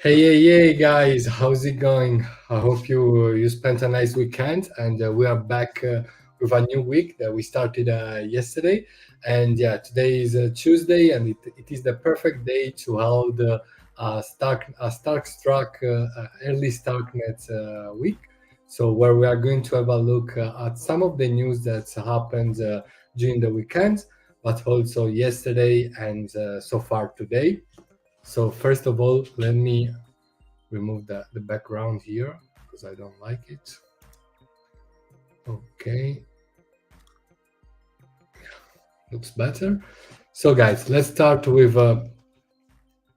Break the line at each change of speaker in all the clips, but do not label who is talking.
Hey, guys, how's it going? I hope you spent a nice weekend, and we are back with a new week that we started yesterday. And yeah, today is Tuesday, and it is the perfect day to hold Starkstruck early Starknet week. So where we are going to have a look at some of the news that happened during the weekend, but also yesterday and so far today. So first of all, let me remove the background here because I don't like it. Okay. Looks better. So guys, let's start with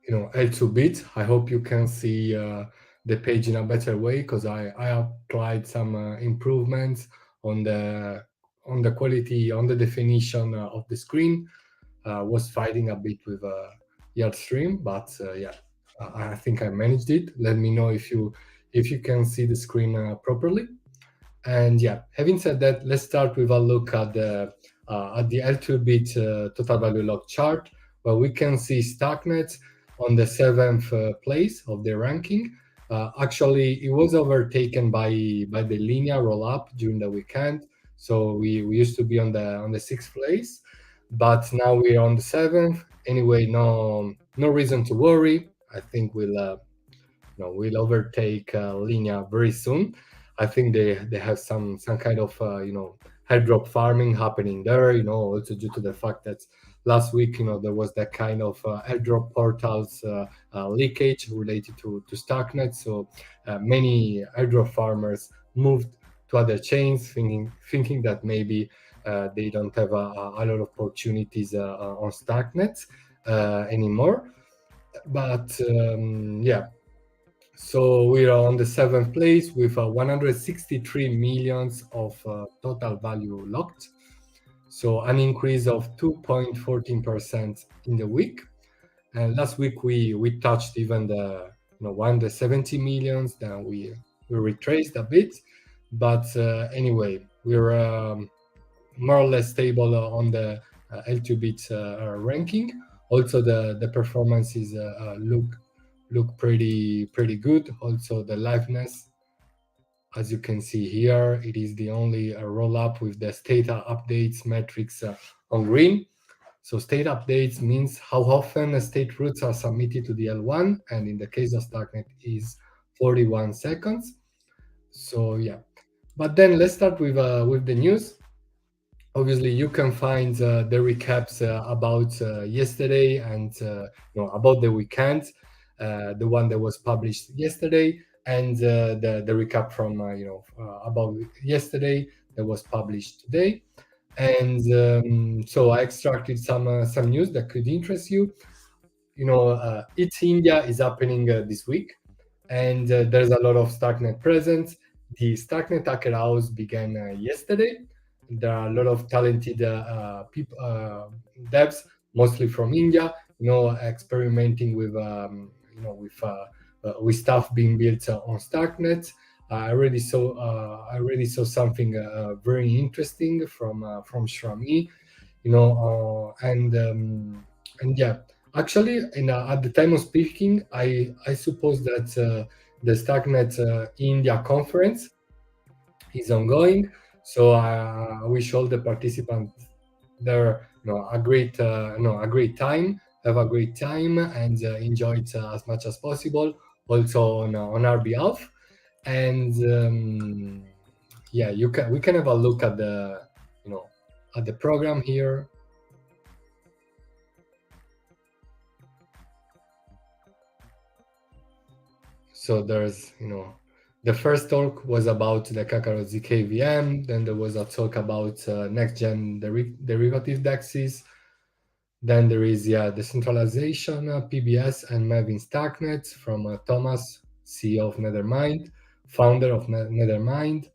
L2bit. I hope you can see the page in a better way because I applied some improvements on the quality, on the definition of the screen. Was fighting a bit with your stream, but yeah, I think I managed it. Let me know if you can see the screen properly. And yeah, having said that, let's start with a look at the L2bit total value log chart, where we can see Starknet on the 7th place of the ranking. Actually, it was overtaken by the linear roll up during the weekend. So we used to be on the sixth place, but now we're on the seventh. Anyway, no reason to worry. I think we'll overtake Linea very soon. I think they have some kind of airdrop farming happening there. Also due to the fact that last week there was that kind of airdrop portals leakage related to Starknet. So many airdrop farmers moved to other chains, thinking that maybe they don't have a lot of opportunities on Starknet anymore. But yeah, so we are on the seventh place with 163 millions of total value locked. So an increase of 2.14% in the week. And last week we touched even the 70 millions. Then we retraced a bit, but anyway, we're more or less stable on the L2bit ranking. Also, the performances look pretty good. Also, the liveness, as you can see here, it is the only roll up with the state updates metrics on green. So state updates means how often state roots are submitted to the L1, and in the case of Starknet is 41 seconds. So yeah, but then let's start with the news. Obviously, you can find the recaps about yesterday and about the weekend, the one that was published yesterday, and the recap from about yesterday that was published today. And so I extracted some news that could interest you. It's India is happening this week, and there's a lot of Starknet presence. The Starknet Hacker House began yesterday. There are a lot of talented people, devs, mostly from India, experimenting with stuff being built on Starknet. I already saw something very interesting from Shrami, and yeah, actually, at the time of speaking, I suppose that the Starknet India conference is ongoing. So I wish all the participants there, a great time. Have a great time and enjoy it as much as possible. Also on our behalf, and yeah, we can have a look at the program here. So there's, the first talk was about the Kakarot ZK VM. Then there was a talk about next-gen derivative DEXs. Then there is, decentralization, PBS, and Mevin Starknet from Thomas, CEO of Nethermind, founder of Nethermind.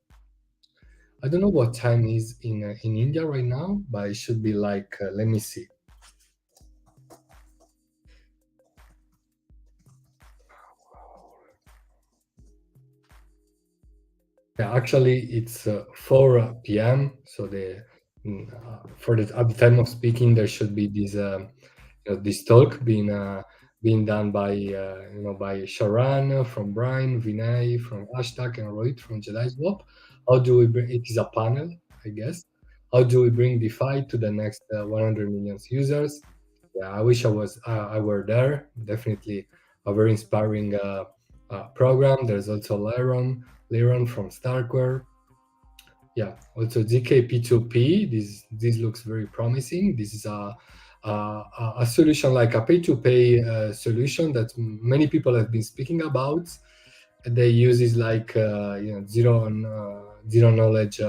I don't know what time is in India right now, but it should be like, let me see. Yeah, actually, it's 4 p.m. So at the time of speaking, there should be this talk being done by Sharan from Brian, Vinay from Hashtag, and Rohit from Jedi Swap. How do we bring? It is a panel, I guess. How do we bring DeFi to the next 100 million users? Yeah, I wish I were there. Definitely a very inspiring program. There's also Liron from Starkware. Yeah, also ZK P2P. This looks very promising. This is a solution like a pay-to-pay solution that many people have been speaking about. They use is like zero knowledge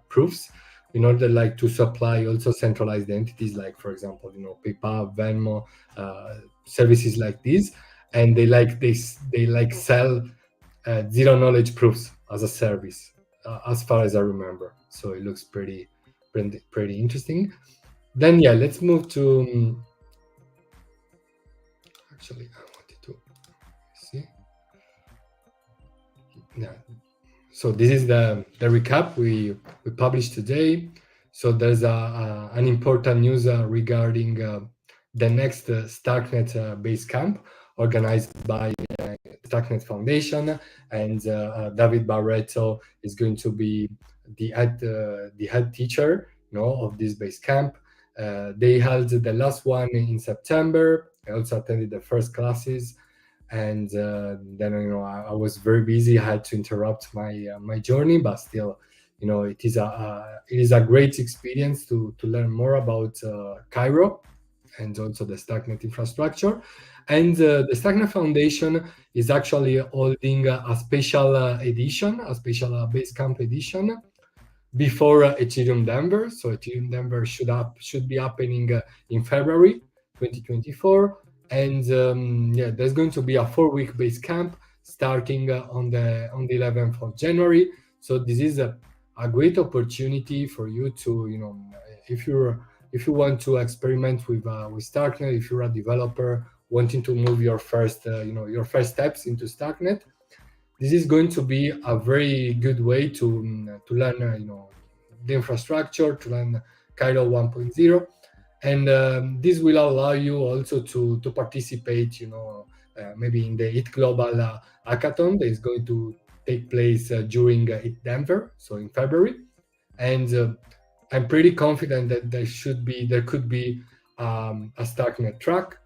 proofs in order like to supply also centralized entities like, for example, PayPal, Venmo, services like this, and they like sell zero knowledge proofs as a service, as far as I remember. So it looks pretty interesting. Then yeah, let's move to. Actually, I wanted to see. Yeah. So this is the recap we published today. So there's an important news regarding the next Starknet base camp organized by Starknet Foundation, and David Barreto is going to be the head teacher, of this base camp. They held the last one in September. I also attended the first classes, and then I was very busy. I had to interrupt my journey, but still, it is a great experience to learn more about Cairo and also the Starknet infrastructure. And the Starknet Foundation is actually holding a special edition, a special Basecamp edition before Ethereum Denver. So Ethereum Denver should be happening in February 2024. And there's going to be a 4-week Basecamp starting on the 11th of January. So this is a great opportunity for you to, if you want to experiment with Starknet, if you're a developer wanting to move your first steps into Starknet, this is going to be a very good way to learn the infrastructure, to learn Cairo 1.0, and this will allow you also to participate maybe in the IT Global hackathon that is going to take place during IT Denver, so in February. And I'm pretty confident that there could be a Starknet track.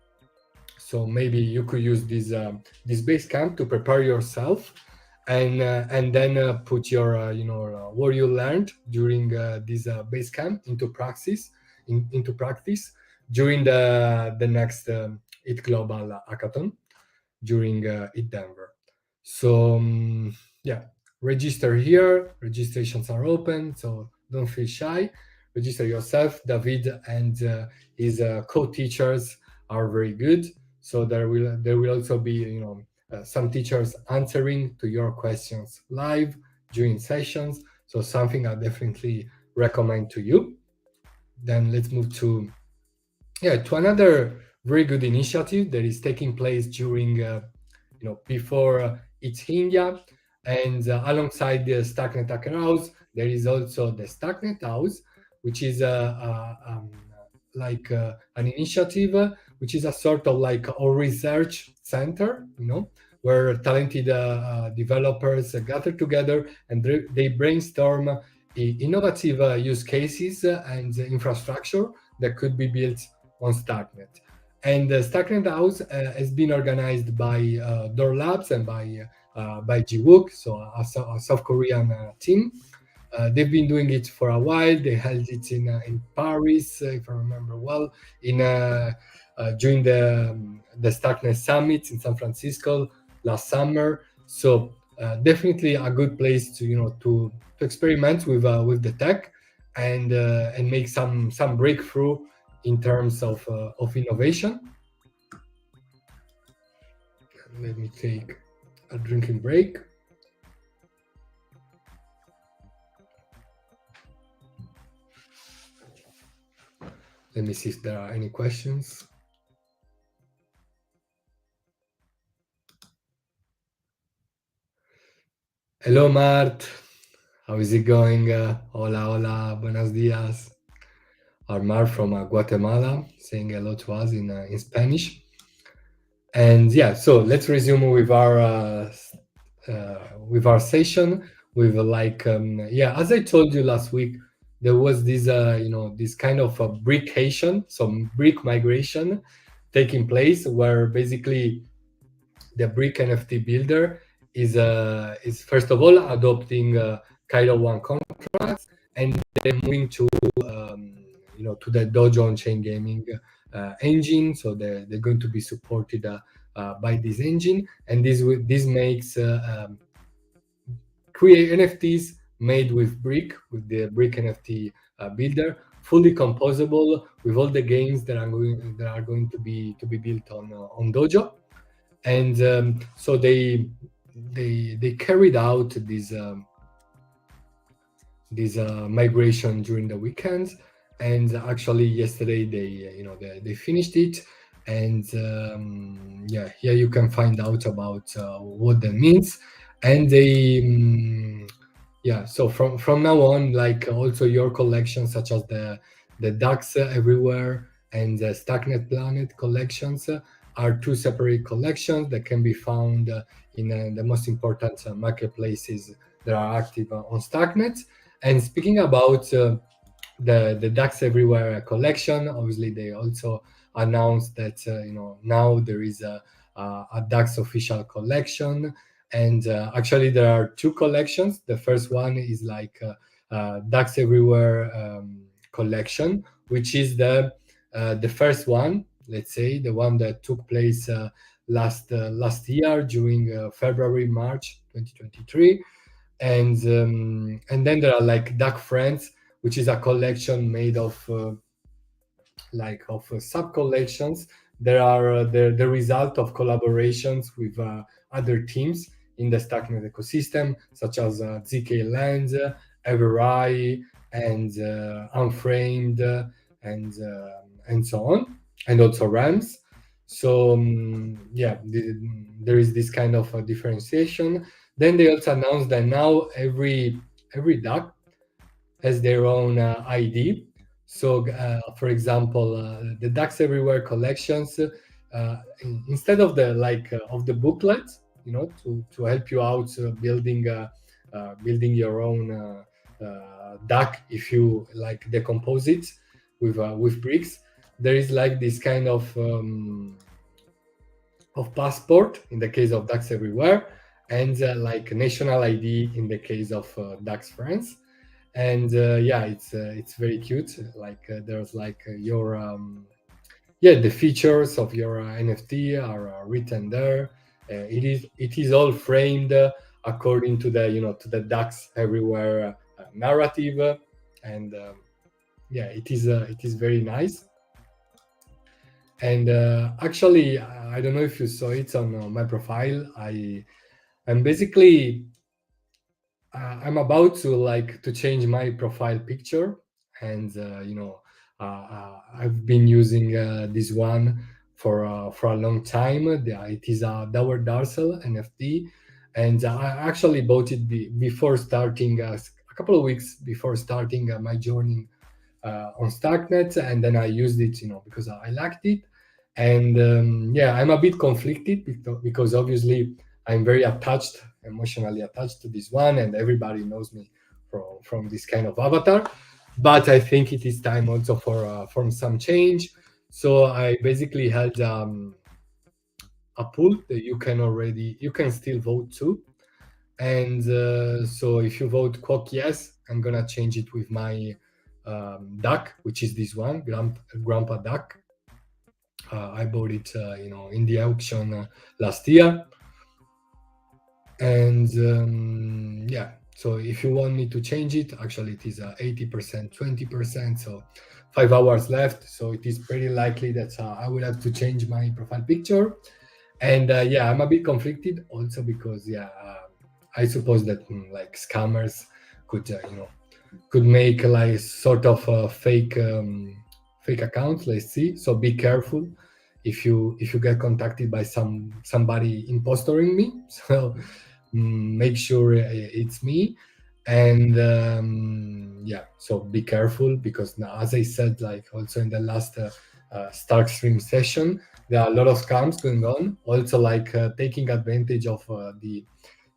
So maybe you could use this Basecamp to prepare yourself, and then put your what you learned during this Basecamp into practice during the next IT Global hackathon during IT Denver. So register here. Registrations are open, so don't feel shy. Register yourself. David and his co-teachers are very good. So there will also be some teachers answering to your questions live during sessions. So something I definitely recommend to you. Then let's move to another very good initiative that is taking place during before it's India, and alongside the Starknet Hacker House, there is also the Starknet House, which is like an initiative, which is a sort of like a research center, where talented developers gather together and they brainstorm innovative use cases and infrastructure that could be built on Starknet. And the Starknet House has been organized by Door Labs and by GWOOC, so a South Korean team. They've been doing it for a while. They held it in Paris, if I remember well, during the Starknet Summit in San Francisco last summer. So definitely a good place to experiment with the tech and make some breakthrough in terms of innovation. Let me take a drinking break. Let me see if there are any questions. Hello, Mart. How is it going? Hola, hola, buenos días. Our Mart from Guatemala saying hello to us in Spanish. And so let's resume with our session. With as I told you last week, there was this this kind of a brickation, some brick migration taking place, where basically the brick NFT builder is first of all adopting Cairo 1 contracts, and then moving to to the Dojo on-chain gaming engine. So they're going to be supported by this engine, and this makes create NFTs made with the brick NFT builder, fully composable with all the games that are going to be built on Dojo. And so they carried out this migration during the weekends, and actually yesterday they finished it. And here you can find out about what that means. And they so from now on, like also your collections, such as the DAX Everywhere and the Starknet Planet collections, are two separate collections that can be found in the most important marketplaces that are active on Starknet. And speaking about the DAX Everywhere collection, obviously they also announced that now there is a DAX official collection, and actually there are two collections. The first one is like DAX Everywhere collection, which is the first one, let's say the one that took place last year during February March 2023, and then there are like Duck Friends, which is a collection made of sub collections. There are the result of collaborations with other teams in the Starknet ecosystem, such as ZK Lens, Evereye, and Unframed, and so on, and also Rams. So yeah, there is this kind of differentiation. Then they also announced that now every duck has their own ID. So, for example, the Ducks Everywhere collections, instead of the booklet, to help you out building your own duck if you like decompose it with bricks. There is like this kind of passport in the case of Ducks Everywhere, and like national ID in the case of Ducks Friends. And yeah, it's very cute. Like there's like your the features of your NFT are written there. It is all framed according to the Ducks Everywhere narrative, and yeah, it is very nice. And actually, I don't know if you saw it on my profile. I'm basically I'm about to change my profile picture, and I've been using this one for a long time. It is a Dower Darcel NFT, and I actually bought it before starting a couple of weeks before starting my journey on Starknet, and then I used it, because I liked it. And yeah, I'm a bit conflicted because obviously I'm very emotionally attached to this one, and everybody knows me from this kind of avatar. But I think it is time also for some change. So I basically had a poll that you can still vote to, and so if you vote Quack yes, I'm gonna change it with my duck, which is this one, Grandpa Duck. I bought it, in the auction last year, and yeah. So if you want me to change it, actually it is 80%, 20%. So 5 hours left. So it is pretty likely that I will have to change my profile picture. And yeah, I'm a bit conflicted also because yeah, I suppose that like scammers could could make like sort of fake accounts. Let's see. So be careful if you get contacted by somebody impostoring me. So make sure it's me. And yeah, so be careful because now, as I said, like also in the last StarkStream session, there are a lot of scams going on. Also, like taking advantage of the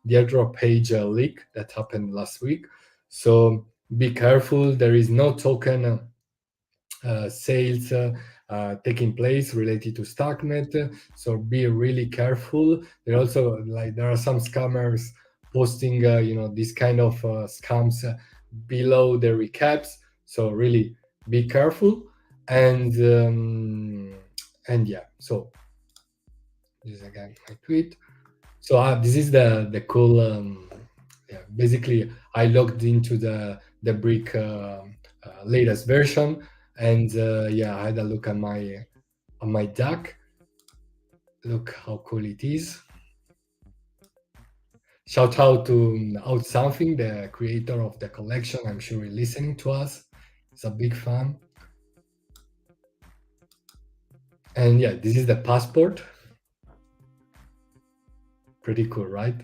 airdrop page leak that happened last week. So be careful. There is no token sales taking place related to Starknet. So be really careful. There are some scammers posting this kind of scams below the recaps. So really be careful. And yeah, so this is again my tweet. So this is the cool. Yeah, basically, I logged into the brick latest version, and yeah, I had a look at my duck. Look how cool it is. Shout out to Out Something, the creator of the collection. I'm sure he's listening to us. He's a big fan. And yeah, this is the passport. Pretty cool, right?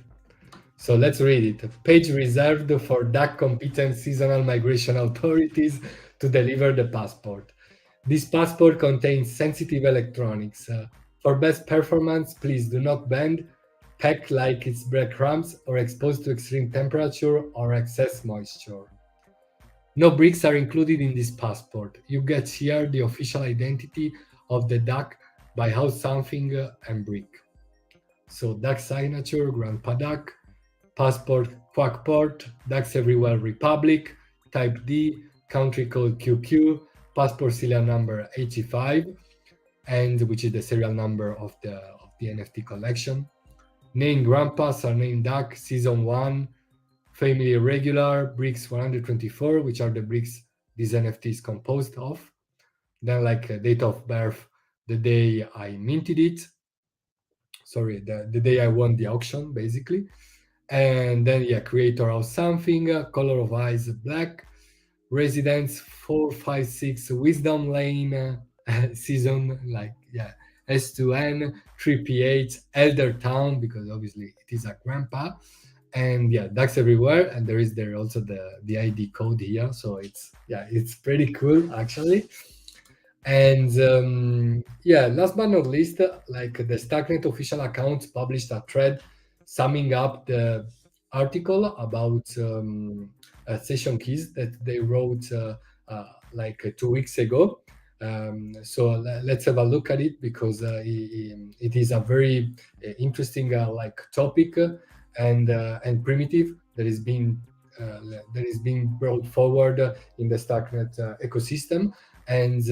So let's read it. A page reserved for DAC competent seasonal migration authorities to deliver the passport. This passport contains sensitive electronics. For best performance, please do not bend, pack like it's breadcrumbs, or exposed to extreme temperature or excess moisture. No bricks are included in this passport. You get here the official identity of the duck by house something and brick. So duck signature, Grandpa Duck, passport, Quackport, Ducks Everywhere Republic, type D, country code QQ, passport serial number 85, and which is the serial number of the NFT collection. Name Grandpa, surname Duck, season 1, family regular, bricks 124, which are the bricks this NFT is composed of. Then like date of birth, the day I minted it. Sorry, the day I won the auction, basically. And then yeah, creator of something, color of eyes black, residence 456 Wisdom Lane, season like yeah, S2N 3P8 Elder Town, because obviously it is a grandpa. And yeah, ducks everywhere, and there also the ID code here, so it's pretty cool actually. And yeah, last but not least, like the Starknet official account published a thread summing up the article about session keys that they wrote like 2 weeks ago. So let's have a look at it, because it is a very interesting like topic and primitive that is being brought forward in the Starknet ecosystem. And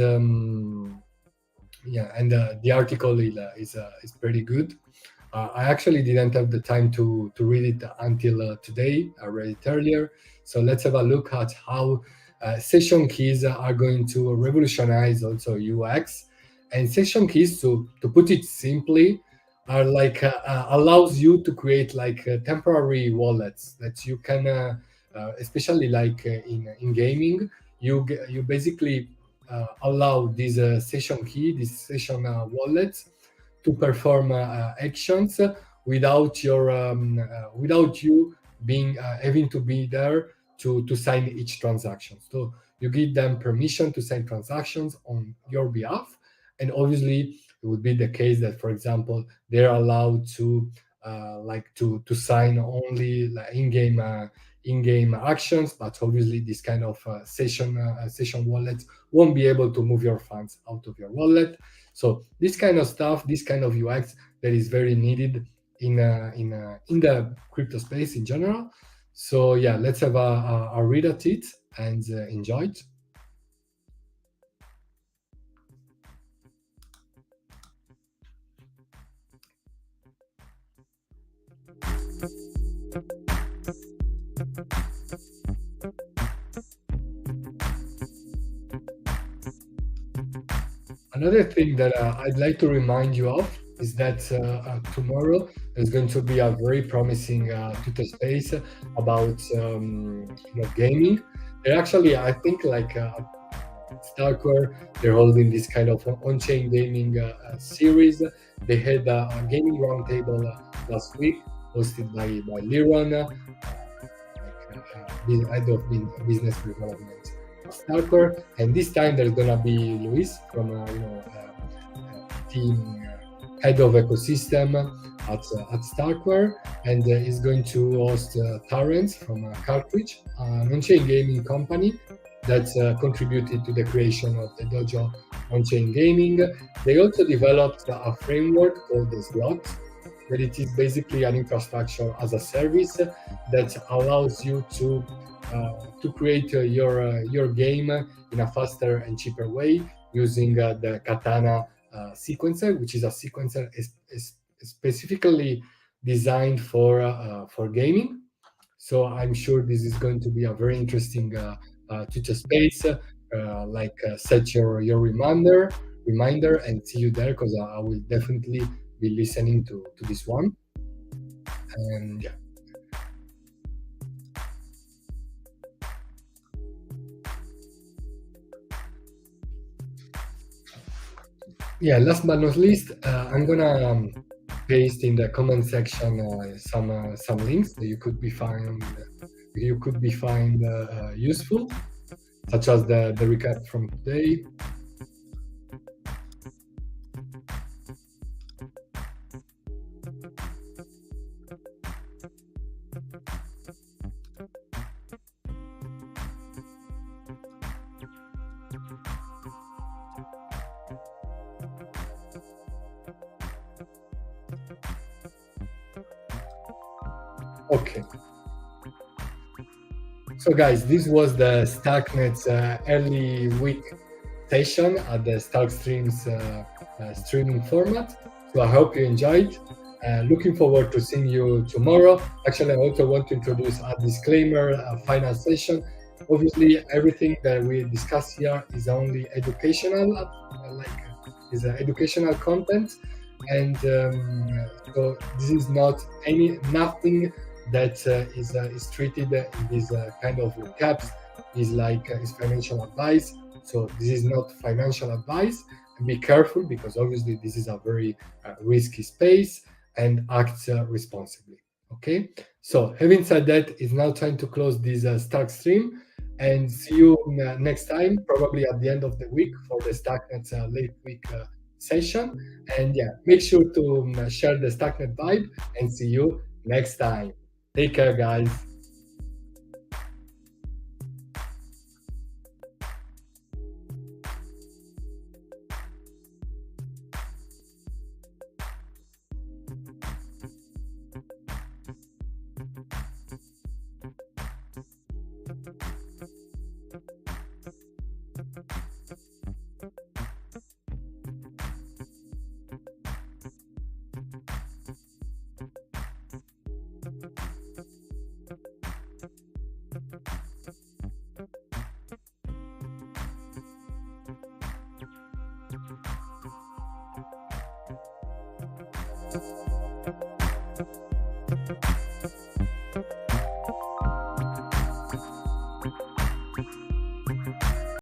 yeah, and the article is pretty good. I actually didn't have the time to read it until today. I read it earlier. So let's have a look at how session keys are going to revolutionize also UX. And session keys, to put it simply, are like allows you to create like temporary wallets that you can, especially like in gaming, you basically allow this session key, this session wallet, to perform actions without you being having to be there to sign each transaction. So you give them permission to sign transactions on your behalf, and obviously it would be the case that, for example, they're allowed to like to sign only like in-game actions, but obviously this kind of session wallet won't be able to move your funds out of your wallet. So this kind of stuff, this kind of UX that is very needed in the crypto space in general. So yeah, let's have a read at it and enjoy it. Another thing that I'd like to remind you of is that tomorrow there's going to be a very promising Twitter space about gaming. They're actually, I think, like Starkware, they're holding this kind of on-chain gaming series. They had a gaming roundtable last week, hosted by Liron, head of business development of Starkware. And this time there's gonna be Luis from team head of ecosystem at Starkware, and is going to host Terrence from Cartridge, an on-chain gaming company that contributed to the creation of the Dojo on-chain gaming. They also developed a framework called the Slot, that it is basically an infrastructure as a service that allows you to create your game in a faster and cheaper way using the Katana sequencer, which is a sequencer is specifically designed for gaming. So I'm sure this is going to be a very interesting Twitter space. Set your reminder and see you there, because I will definitely be listening to this one. And yeah, last but not least, I'm gonna paste in the comment section some links that you could be find useful, such as the recap from today. Okay. So guys, this was the Starknet's early week session at the StarkStreams streaming format. So I hope you enjoyed. Looking forward to seeing you tomorrow. Actually, I also want to introduce a disclaimer, a final session. Obviously, everything that we discuss here is only educational, is educational content, and so this is not nothing that is treated in this kind of recaps is financial advice. So this is not financial advice. And be careful because obviously this is a very risky space, and act responsibly. Okay. So having said that, it's now time to close this Stark stream, and see you next time, probably at the end of the week for the Starknet late week session. And yeah, make sure to share the Starknet vibe, and see you next time. Take care, guys.